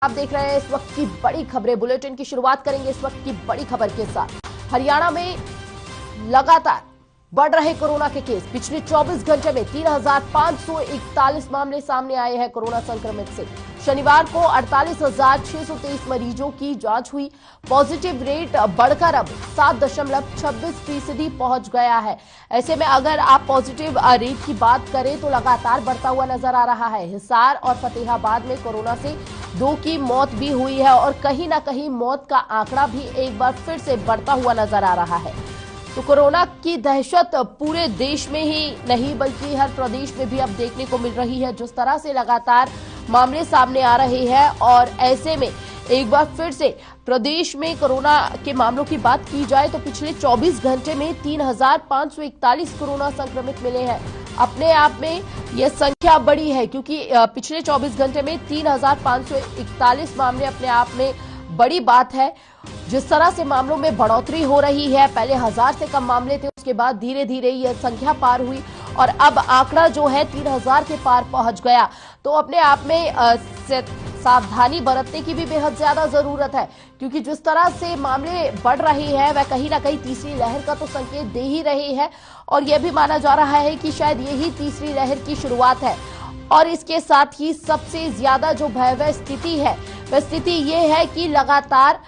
आप देख रहे हैं इस वक्त की बड़ी खबरें। बुलेटिन की शुरुआत करेंगे इस वक्त की बड़ी खबर के साथ। हरियाणा में लगातार बढ़ रहे कोरोना के केस। पिछले 24 घंटे में 3,541 मामले सामने आए हैं कोरोना संक्रमित से। शनिवार को 48,623 मरीजों की जांच हुई। पॉजिटिव रेट बढ़कर अब 7.26% पहुंच गया है। ऐसे में अगर आप पॉजिटिव रेट की बात करें तो लगातार बढ़ता हुआ नजर आ रहा है। हिसार और फतेहाबाद में कोरोना से 2 की मौत भी हुई है और कहीं ना कहीं मौत का आंकड़ा भी एक बार फिर से बढ़ता हुआ नजर आ रहा है। तो कोरोना की दहशत पूरे देश में ही नहीं बल्कि हर प्रदेश में भी अब देखने को मिल रही है। जिस तरह से लगातार मामले सामने आ रहे हैं और ऐसे में एक बार फिर से प्रदेश में कोरोना के मामलों की बात की जाए तो पिछले 24 घंटे में 3,541 कोरोना संक्रमित मिले हैं। अपने आप में यह संख्या बड़ी है क्योंकि पिछले 24 घंटे में 3,541 मामले अपने आप में बड़ी बात है। जिस तरह से मामलों में बढ़ोतरी हो रही है, पहले 1,000 से कम मामले थे, उसके बाद धीरे धीरे यह संख्या पार हुई और अब आंकड़ा जो है 3,000 के पार पहुंच गया। तो अपने आप में सावधानी बरतने की भी बेहद ज्यादा जरूरत है क्योंकि जिस तरह से मामले बढ़ रहे हैं वह कहीं ना कहीं तीसरी लहर का तो संकेत दे ही रहे हैं और यह भी माना जा रहा है कि शायद यही तीसरी लहर की शुरुआत है। और इसके साथ ही सबसे ज्यादा जो भयावह स्थिति है वह स्थिति ये है कि लगातार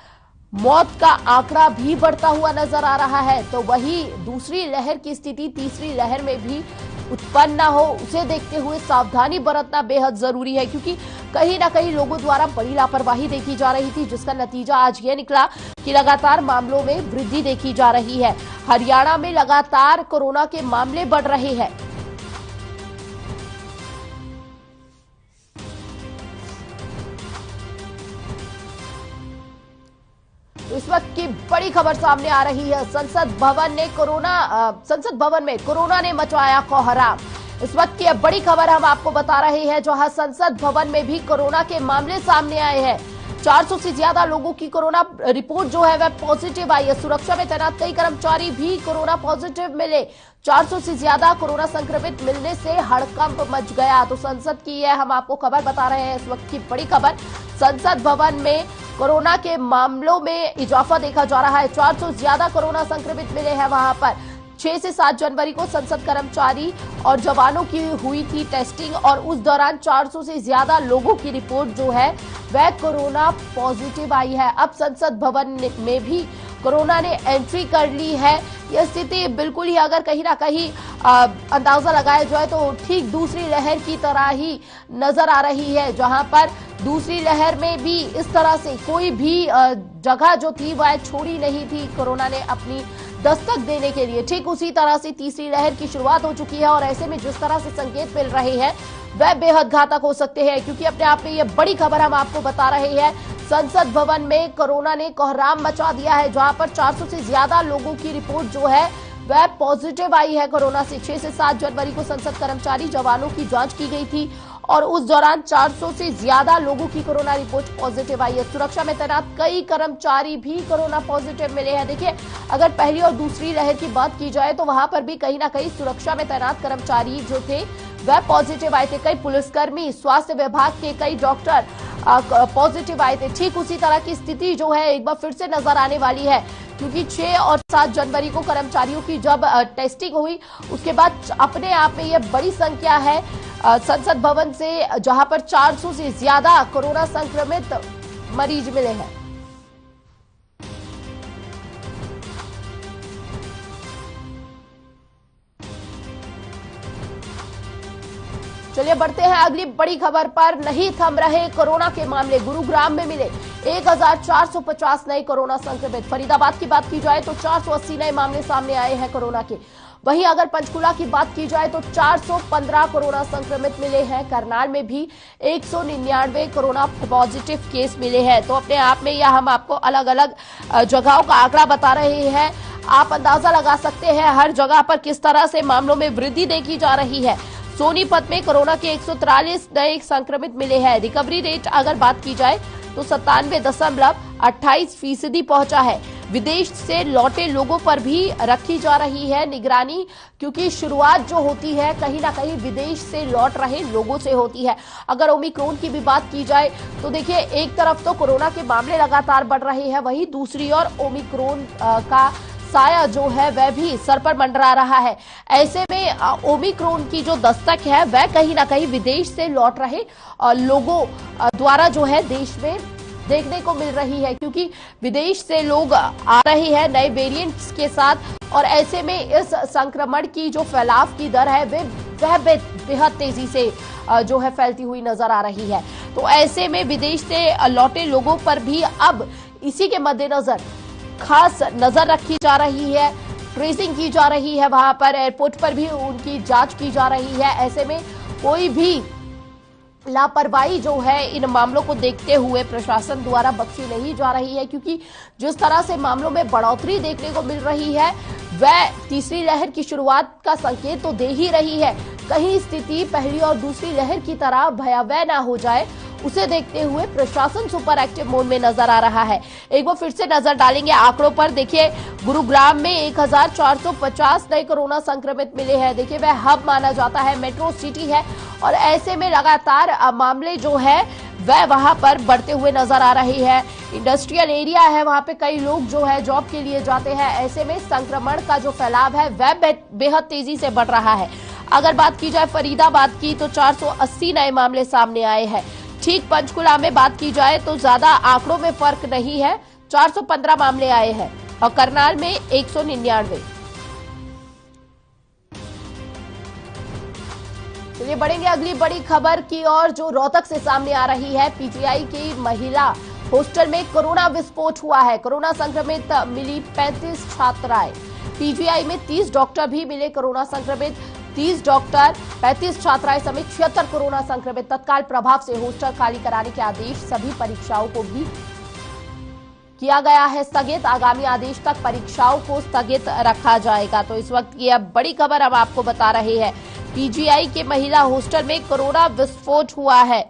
मौत का आंकड़ा भी बढ़ता हुआ नजर आ रहा है। तो वही दूसरी लहर की स्थिति तीसरी लहर में भी उत्पन्न न हो, उसे देखते हुए सावधानी बरतना बेहद जरूरी है क्योंकि कहीं ना कहीं लोगों द्वारा बड़ी लापरवाही देखी जा रही थी, जिसका नतीजा आज ये निकला कि लगातार मामलों में वृद्धि देखी जा रही है। हरियाणा में लगातार कोरोना के मामले बढ़ रहे हैं। इस वक्त की बड़ी खबर सामने आ रही है। संसद भवन में कोरोना ने मचाया कोहराम। इस वक्त की बड़ी खबर हम आपको बता रहे हैं जहां संसद भवन में भी कोरोना के मामले सामने आए हैं। 400 से ज्यादा लोगों की कोरोना रिपोर्ट जो है वह पॉजिटिव आई है। सुरक्षा में तैनात कई कर्मचारी भी कोरोना पॉजिटिव मिले। 400 से ज्यादा कोरोना संक्रमित मिलने से हड़कंप मच गया। तो संसद की यह हम आपको खबर बता रहे हैं। इस वक्त की बड़ी खबर, संसद भवन में कोरोना के मामलों में इजाफा देखा जा रहा है। 400 ज्यादा कोरोना संक्रमित मिले हैं। वहां पर 6 से 7 जनवरी को संसद कर्मचारी और जवानों की हुई थी टेस्टिंग और उस दौरान 400 से ज्यादा लोगों की रिपोर्ट जो है वह कोरोना पॉजिटिव आई है। अब संसद भवन में भी कोरोना ने एंट्री कर ली है। यह स्थिति बिल्कुल ही अगर कहीं ना कहीं अंदाजा लगाया जाए तो ठीक दूसरी लहर की तरह ही नजर आ रही है, जहां पर दूसरी लहर में भी इस तरह से कोई भी जगह जो थी वह छोड़ी नहीं थी कोरोना ने अपनी दस्तक देने के लिए। ठीक उसी तरह से तीसरी लहर की शुरुआत हो चुकी है और ऐसे में जिस तरह से संकेत मिल रहे हैं वह बेहद घातक हो सकते हैं क्योंकि अपने आप में यह बड़ी खबर हम आपको बता रहे हैं। संसद भवन में कोरोना ने कोहराम मचा दिया है जहां पर 400 से ज्यादा लोगों की रिपोर्ट जो है वह पॉजिटिव आई है कोरोना से। 6 से 7 जनवरी को संसद कर्मचारी जवानों की जांच की गई थी और उस दौरान 400 से ज्यादा लोगों की कोरोना रिपोर्ट पॉजिटिव आई है। सुरक्षा में तैनात कई कर्मचारी भी कोरोना पॉजिटिव मिले हैं। देखिए, अगर पहली और दूसरी लहर की बात की जाए तो वहां पर भी कहीं ना कहीं सुरक्षा में तैनात कर्मचारी जो थे वह पॉजिटिव आए थे। कई पुलिसकर्मी, स्वास्थ्य विभाग के कई डॉक्टर पॉजिटिव आए थे। ठीक उसी तरह की स्थिति जो है एक बार फिर से नजर आने वाली है क्योंकि 6 और 7 जनवरी को कर्मचारियों की जब टेस्टिंग हुई उसके बाद अपने आप में यह बड़ी संख्या है संसद भवन से जहां पर 400 से ज्यादा कोरोना संक्रमित मरीज मिले हैं। चलिए बढ़ते हैं अगली बड़ी खबर पर। नहीं थम रहे कोरोना के मामले। गुरुग्राम में मिले 1,450 नए कोरोना संक्रमित। फरीदाबाद की बात की जाए तो 480 नए मामले सामने आए हैं कोरोना के। वहीं अगर पंचकुला की बात की जाए तो 415 कोरोना संक्रमित मिले हैं। करनाल में भी 199 कोरोना पॉजिटिव केस मिले हैं। तो अपने आप में यह हम आपको अलग अलग जगहों का आंकड़ा बता रहे हैं। आप अंदाजा लगा सकते हैं हर जगह पर किस तरह से मामलों में वृद्धि देखी जा रही है। सोनीपत में कोरोना के 143 नए संक्रमित मिले हैं। रिकवरी रेट अगर बात की जाए तो 97.28% पहुंचा है। विदेश से लौटे लोगों पर भी रखी जा रही है निगरानी, क्योंकि शुरुआत जो होती है कहीं ना कहीं विदेश से लौट रहे लोगों से होती है। अगर ओमिक्रॉन की भी बात की जाए तो देखिए, एक तरफ तो कोरोना के मामले लगातार बढ़ रहे हैं, वहीं दूसरी ओर ओमिक्रॉन का साया जो है वह भी सर पर मंडरा रहा है। ऐसे में ओमिक्रॉन की जो दस्तक है वह कहीं ना कहीं विदेश से लौट रहे लोगों द्वारा जो है देश में देखने को मिल रही है, क्योंकि विदेश से लोग आ रहे हैं नए वेरिएंट्स के साथ, और ऐसे में इस संक्रमण की जो फैलाव की दर है वह बेहद तेजी से जो है फैलती हुई नजर आ रही है। तो ऐसे में विदेश से लौटे लोगों पर भी अब इसी के मद्देनजर खास नजर रखी जा रही है, ट्रेसिंग की जा रही है, वहां पर एयरपोर्ट पर भी उनकी जांच की जा रही है। ऐसे में कोई भी लापरवाही जो है इन मामलों को देखते हुए प्रशासन द्वारा बख्शी नहीं जा रही है, क्योंकि जिस तरह से मामलों में बढ़ोतरी देखने को मिल रही है वह तीसरी लहर की शुरुआत का संकेत तो दे ही रही है। कहीं स्थिति पहली और दूसरी लहर की तरह भयावह ना हो जाए, उसे देखते हुए प्रशासन सुपर एक्टिव मोड में नजर आ रहा है। एक बार फिर से नजर डालेंगे आंकड़ों पर। देखिए, गुरुग्राम में 1450 नए कोरोना संक्रमित मिले हैं। देखिए, वह हब माना जाता है, मेट्रो सिटी है, और ऐसे में लगातार मामले जो है वह वहां पर बढ़ते हुए नजर आ रही है। इंडस्ट्रियल एरिया है, वहां पे कई लोग जो है जॉब के लिए जाते हैं। ऐसे में संक्रमण का जो फैलाव है वह बेहद तेजी से बढ़ रहा है। अगर बात की जाए फरीदाबाद की तो 480 नए मामले सामने आए हैं। ठीक पंचकुला में बात की जाए तो ज्यादा आंकड़ों में फर्क नहीं है, 415 मामले आए हैं, और करनाल में 199। चलिए बढ़ेंगे अगली बड़ी खबर की ओर, जो रोहतक से सामने आ रही है। पीजीआई की महिला हॉस्टल में कोरोना विस्फोट हुआ है। कोरोना संक्रमित मिली 35 छात्राएं। पीजीआई में 30 डॉक्टर भी मिले कोरोना संक्रमित। 30 डॉक्टर, 35 छात्राएं समेत 76 कोरोना संक्रमित। तत्काल प्रभाव से हॉस्टल खाली कराने के आदेश, सभी परीक्षाओं को भी किया गया है स्थगित। आगामी आदेश तक परीक्षाओं को स्थगित रखा जाएगा। तो इस वक्त की अब बड़ी खबर हम आपको बता रहे हैं, पीजीआई के महिला हॉस्टल में कोरोना विस्फोट हुआ है।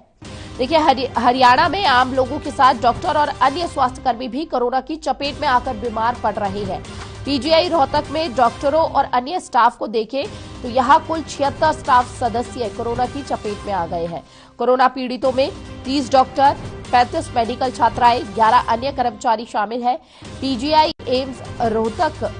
देखिए, हरियाणा में आम लोगों के साथ डॉक्टर और अन्य स्वास्थ्यकर्मी भी कोरोना की चपेट में आकर बीमार पड़ रहे हैं। पीजीआई रोहतक में डॉक्टरों और अन्य स्टाफ को देखें तो यहां कुल 76 स्टाफ सदस्य कोरोना की चपेट में आ गए हैं। कोरोना पीड़ितों में 30 डॉक्टर, 35 मेडिकल छात्राएं, 11 अन्य कर्मचारी शामिल हैं। पीजीआई एम्स रोहतक,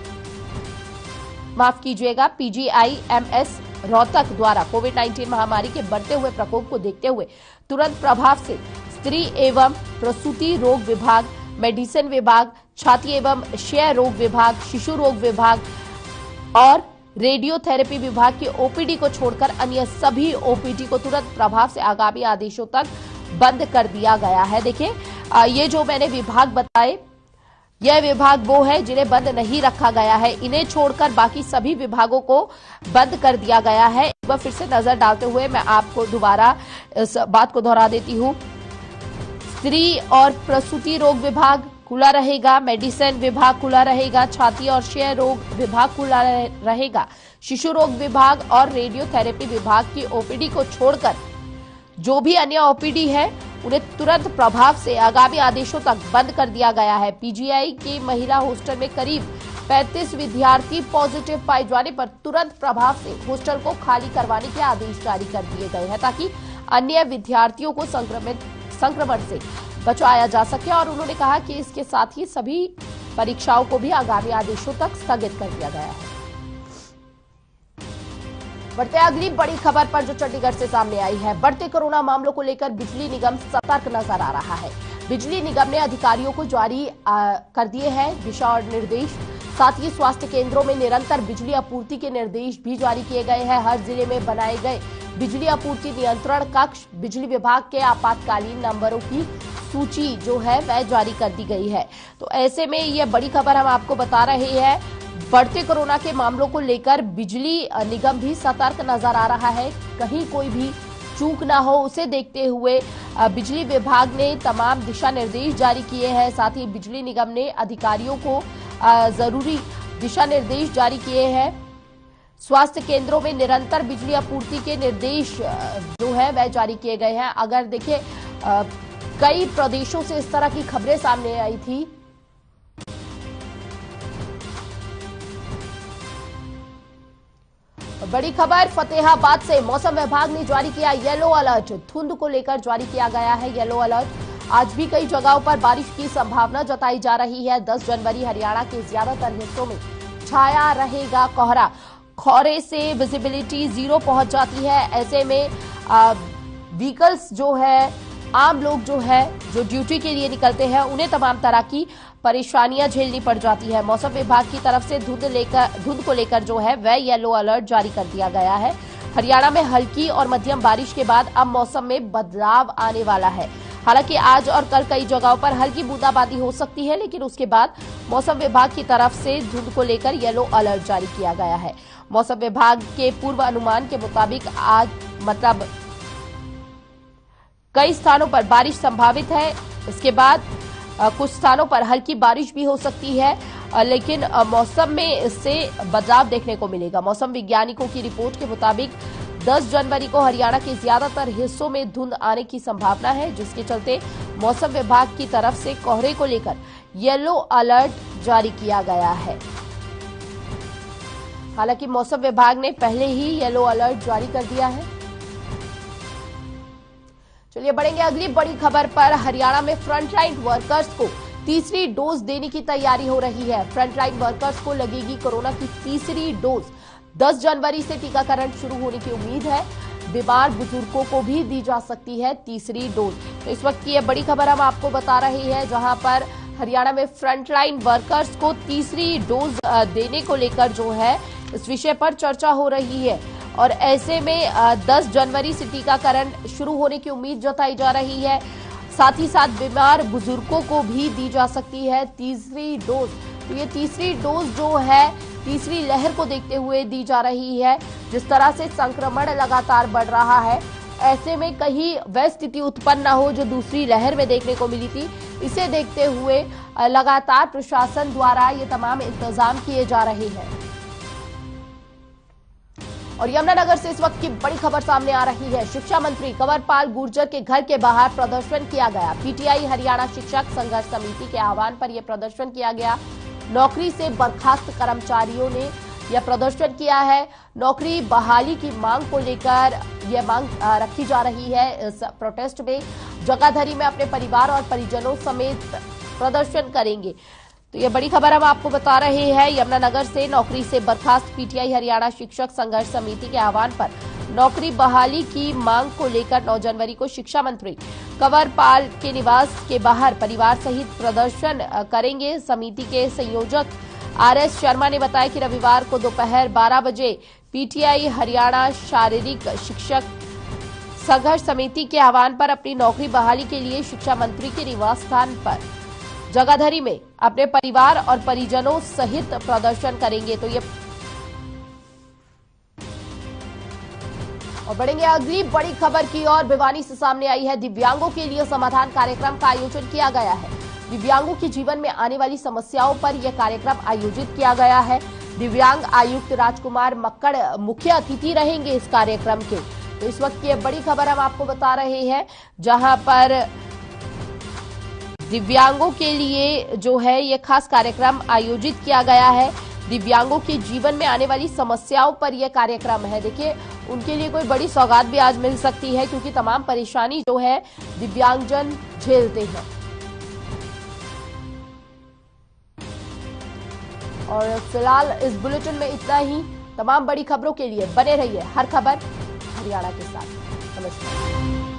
माफ कीजिएगा, पीजीआईएमएस रोहतक द्वारा कोविड-19 महामारी के बढ़ते हुए प्रकोप को देखते हुए तुरंत प्रभाव से स्त्री एवं प्रसूति रोग विभाग, मेडिसिन विभाग, छाती एवं क्षय रोग विभाग, शिशु रोग विभाग और रेडियोथेरेपी विभाग की ओपीडी को छोड़कर अन्य सभी ओपीडी को तुरंत प्रभाव से आगामी आदेशों तक बंद कर दिया गया है। देखिए, ये जो मैंने विभाग बताए, यह विभाग वो है जिन्हें बंद नहीं रखा गया है। इन्हें छोड़कर बाकी सभी विभागों को बंद कर दिया गया है। एक बार फिर से नजर डालते हुए मैं आपको दोबारा इस बात को दोहरा देती हूँ। स्त्री और प्रसूति रोग विभाग खुला रहेगा, मेडिसिन विभाग खुला रहेगा, छाती और क्षय रोग विभाग खुला रहेगा, शिशु रोग विभाग और रेडियोथेरेपी विभाग की ओपीडी को छोड़कर जो भी अन्य ओपीडी है उन्हें तुरंत प्रभाव से आगामी आदेशों तक बंद कर दिया गया है। पीजीआई की महिला हॉस्टल में करीब 35 विद्यार्थी पॉजिटिव पाए जाने पर तुरंत प्रभाव से हॉस्टल को खाली करवाने के आदेश जारी कर दिए गए हैं, ताकि अन्य विद्यार्थियों को संक्रमण से बचाया जा सके। और उन्होंने कहा कि इसके साथ ही सभी परीक्षाओं को भी आगामी आदेशों तक स्थगित कर दिया गया है। बढ़ते अगली बड़ी खबर पर, जो चंडीगढ़ से सामने आई है। बढ़ते कोरोना मामलों को लेकर बिजली निगम सतर्क नजर आ रहा है। बिजली निगम ने अधिकारियों को जारी कर दिए हैं दिशा और निर्देश। साथ ही स्वास्थ्य केंद्रों में निरंतर बिजली आपूर्ति के निर्देश भी जारी किए गए हैं। हर जिले में बनाए गए बिजली आपूर्ति नियंत्रण कक्ष, बिजली विभाग के आपातकालीन नंबरों की सूची जो है वह जारी कर दी गई है। तो ऐसे में यह बड़ी खबर हम आपको बता रहे हैं। बढ़ते कोरोना के मामलों को लेकर बिजली निगम भी सतर्क नजर आ रहा है, कहीं कोई भी चूक ना हो उसे देखते हुए बिजली विभाग ने तमाम दिशा निर्देश जारी किए हैं। साथ ही बिजली निगम ने अधिकारियों को जरूरी दिशा निर्देश जारी किए हैं। स्वास्थ्य केंद्रों में निरंतर बिजली आपूर्ति के निर्देश जो है वह जारी किए गए हैं। अगर देखिए, कई प्रदेशों से इस तरह की खबरें सामने आई थी बड़ी खबर फतेहाबाद से। मौसम विभाग ने जारी किया येलो अलर्ट। धुंध को लेकर जारी किया गया है येलो अलर्ट। आज भी कई जगहों पर बारिश की संभावना जताई जा रही है। 10 जनवरी हरियाणा के ज्यादातर हिस्सों में छाया रहेगा कोहरा। कोहरे से विजिबिलिटी 0 पहुंच जाती है। ऐसे में व्हीकल्स जो है, आम लोग जो ड्यूटी के लिए निकलते हैं, उन्हें तमाम तरह की परेशानियां झेलनी पड़ जाती है। मौसम विभाग की तरफ से धुंध को लेकर जो है वह येलो अलर्ट जारी कर दिया गया है। हरियाणा में हल्की और मध्यम बारिश के बाद अब मौसम में बदलाव आने वाला है। हालांकि आज और कल कई जगहों पर हल्की बूंदाबांदी हो सकती है, लेकिन उसके बाद मौसम विभाग की तरफ से धुंध को लेकर येलो अलर्ट जारी किया गया है। मौसम विभाग के पूर्व अनुमान के मुताबिक आज कई स्थानों पर बारिश संभावित है। इसके बाद कुछ स्थानों पर हल्की बारिश भी हो सकती है, लेकिन मौसम में इससे बदलाव देखने को मिलेगा। मौसम वैज्ञानिकों की रिपोर्ट के मुताबिक 10 जनवरी को हरियाणा के ज्यादातर हिस्सों में धुंध आने की संभावना है, जिसके चलते मौसम विभाग की तरफ से कोहरे को लेकर येलो अलर्ट जारी किया गया है। हालांकि मौसम विभाग ने पहले ही येलो अलर्ट जारी कर दिया है। चलिए बढ़ेंगे अगली बड़ी खबर पर। हरियाणा में फ्रंटलाइन वर्कर्स को तीसरी डोज देने की तैयारी हो रही है। फ्रंटलाइन वर्कर्स को लगेगी कोरोना की तीसरी डोज। 10 जनवरी से टीकाकरण शुरू होने की उम्मीद है। बीमार बुजुर्गों को भी दी जा सकती है तीसरी डोज। तो इस वक्त की यह बड़ी खबर हम आपको बता रहे हैं, जहां पर हरियाणा में फ्रंटलाइन वर्कर्स को तीसरी डोज देने को लेकर जो है इस विषय पर चर्चा हो रही है। और ऐसे में 10 जनवरी से टीकाकरण शुरू होने की उम्मीद जताई जा रही है। साथ ही साथ बीमार बुजुर्गों को भी दी जा सकती है तीसरी डोज। तो ये तीसरी डोज जो है तीसरी लहर को देखते हुए दी जा रही है। जिस तरह से संक्रमण लगातार बढ़ रहा है, ऐसे में कहीं वह स्थिति उत्पन्न न हो जो दूसरी लहर में देखने को मिली थी। इसे देखते हुए लगातार प्रशासन द्वारा ये तमाम इंतजाम किए जा रहे हैं। और यमुनानगर से इस वक्त की बड़ी खबर सामने आ रही है। शिक्षा मंत्री कंवरपाल गुर्जर के घर के बाहर प्रदर्शन किया गया। पीटीआई हरियाणा शिक्षक संघर्ष समिति के आह्वान पर यह प्रदर्शन किया गया। नौकरी से बर्खास्त कर्मचारियों ने यह प्रदर्शन किया है। नौकरी बहाली की मांग को लेकर यह मांग रखी जा रही है। इस प्रोटेस्ट में जगाधरी में अपने परिवार और परिजनों समेत प्रदर्शन करेंगे। तो ये बड़ी खबर हम आपको बता रहे हैं। यमुनानगर से नौकरी से बर्खास्त पीटीआई हरियाणा शिक्षक संघर्ष समिति के आह्वान पर नौकरी बहाली की मांग को लेकर 9 जनवरी को शिक्षा मंत्री कंवरपाल के निवास के बाहर परिवार सहित प्रदर्शन करेंगे। समिति के संयोजक आरएस शर्मा ने बताया कि रविवार को दोपहर 12 बजे पीटीआई हरियाणा शारीरिक शिक्षक संघर्ष समिति के आह्वान पर अपनी नौकरी बहाली के लिए शिक्षा मंत्री के निवास स्थान पर जगाधरी में अपने परिवार और परिजनों सहित प्रदर्शन करेंगे। तो ये और बढ़ेंगे अगली बड़ी खबर की ओर। भिवानी से सामने आई है दिव्यांगों के लिए समाधान कार्यक्रम का आयोजन किया गया है। दिव्यांगों के जीवन में आने वाली समस्याओं पर यह कार्यक्रम आयोजित किया गया है। दिव्यांग आयुक्त राजकुमार मक्कड़ मुख्य अतिथि रहेंगे इस कार्यक्रम के। तो इस वक्त की बड़ी खबर हम आपको बता रहे हैं, जहां पर दिव्यांगों के लिए जो है ये खास कार्यक्रम आयोजित किया गया है। दिव्यांगों के जीवन में आने वाली समस्याओं पर यह कार्यक्रम है। देखिए, उनके लिए कोई बड़ी सौगात भी आज मिल सकती है, क्योंकि तमाम परेशानी जो है दिव्यांगजन झेलते हैं। और फिलहाल इस बुलेटिन में इतना ही। तमाम बड़ी खबरों के लिए बने रहिए हर खबर हरियाणा के साथ। नमस्कार।